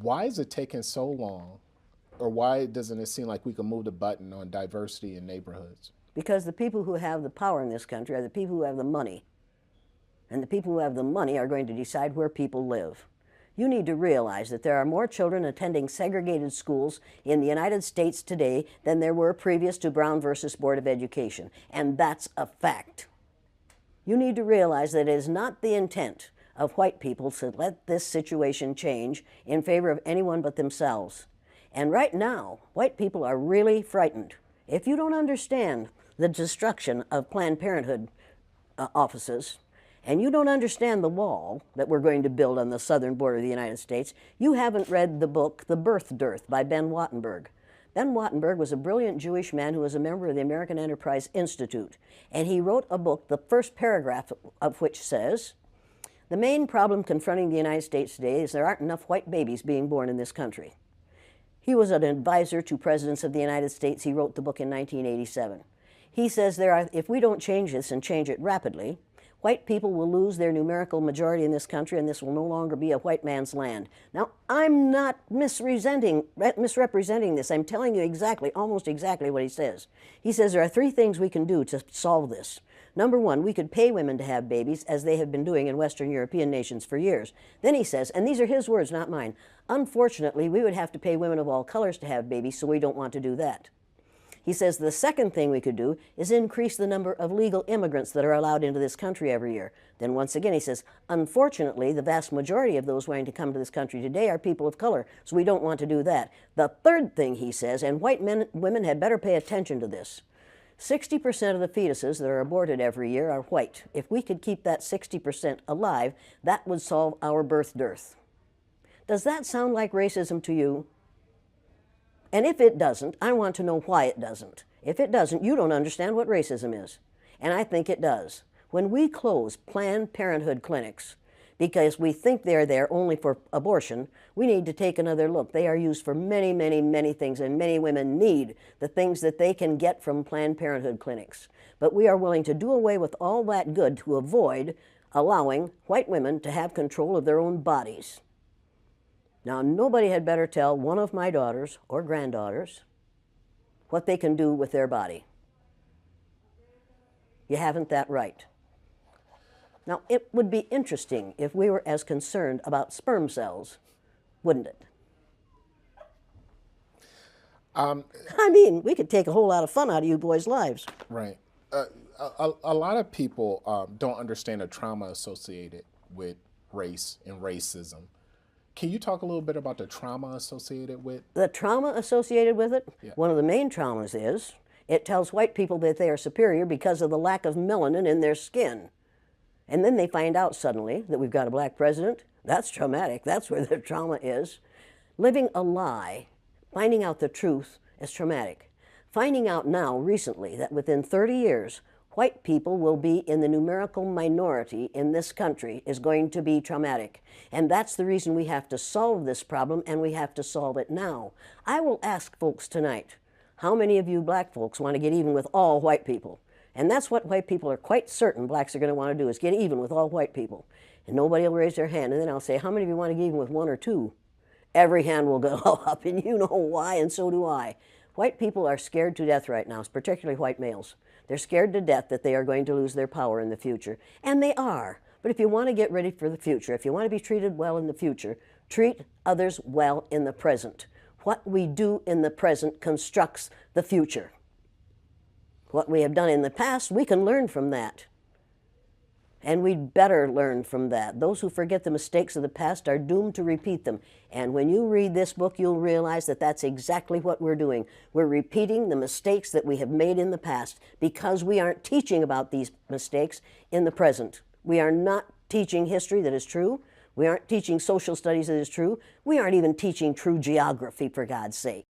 Why is it taking so long, or why doesn't it seem like we can move the button on diversity in neighborhoods? Because the people who have the power in this country are the people who have the money. And the people who have the money are going to decide where people live. You need to realize that there are more children attending segregated schools in the United States today than there were previous to Brown versus Board of Education. And that's a fact. You need to realize that it is not the intent of white people to let this situation change in favor of anyone but themselves. And right now, white people are really frightened. If you don't understand the destruction of Planned Parenthood offices, and you don't understand the wall that we're going to build on the southern border of the United States, you haven't read the book The Birth Dearth by Ben Wattenberg. Ben Wattenberg was a brilliant Jewish man who was a member of the American Enterprise Institute, and he wrote a book, the first paragraph of which says, "The main problem confronting the United States today is there aren't enough white babies being born in this country." He was an advisor to presidents of the United States. He wrote the book in 1987. He says if we don't change this and change it rapidly, white people will lose their numerical majority in this country, and this will no longer be a white man's land. Now, I'm not misrepresenting this. I'm telling you exactly, almost exactly what he says. He says there are three things we can do to solve this. Number one, we could pay women to have babies, as they have been doing in Western European nations for years. Then he says, and these are his words, not mine, unfortunately, we would have to pay women of all colors to have babies, so we don't want to do that. He says the second thing we could do is increase the number of legal immigrants that are allowed into this country every year. Then once again he says, unfortunately, the vast majority of those wanting to come to this country today are people of color, so we don't want to do that. The third thing he says, and women had better pay attention to this, 60% of the fetuses that are aborted every year are white. If we could keep that 60% alive, that would solve our birth dearth. Does that sound like racism to you? And if it doesn't, I want to know why it doesn't. If it doesn't, you don't understand what racism is. And I think it does. When we close Planned Parenthood clinics because we think they're there only for abortion, we need to take another look. They are used for many, many, many things, and many women need the things that they can get from Planned Parenthood clinics. But we are willing to do away with all that good to avoid allowing white women to have control of their own bodies. Now, nobody had better tell one of my daughters or granddaughters what they can do with their body. You haven't that right. Now, it would be interesting if we were as concerned about sperm cells, wouldn't it? I mean, we could take a whole lot of fun out of you boys' lives. Right. A lot of people don't understand the trauma associated with race and racism. Can you talk a little bit about the trauma associated with? The trauma associated with it? Yeah. One of the main traumas is it tells white people that they are superior because of the lack of melanin in their skin. And then they find out suddenly that we've got a black president. That's traumatic. That's where the trauma is. Living a lie, finding out the truth is traumatic. Finding out now, recently, that within 30 years, white people will be in the numerical minority in this country is going to be traumatic. And that's the reason we have to solve this problem, and we have to solve it now. I will ask folks tonight, how many of you black folks want to get even with all white people? And that's what white people are quite certain blacks are going to want to do, is get even with all white people. And nobody will raise their hand. And then I'll say, how many of you want to get even with one or two? Every hand will go up, and you know why, and so do I. White people are scared to death right now, particularly white males. They're scared to death that they are going to lose their power in the future. And they are. But if you want to get ready for the future, if you want to be treated well in the future, treat others well in the present. What we do in the present constructs the future. What we have done in the past, we can learn from that. And we'd better learn from that. Those who forget the mistakes of the past are doomed to repeat them. And when you read this book, you'll realize that that's exactly what we're doing. We're repeating the mistakes that we have made in the past because we aren't teaching about these mistakes in the present. We are not teaching history that is true. We aren't teaching social studies that is true. We aren't even teaching true geography, for God's sake.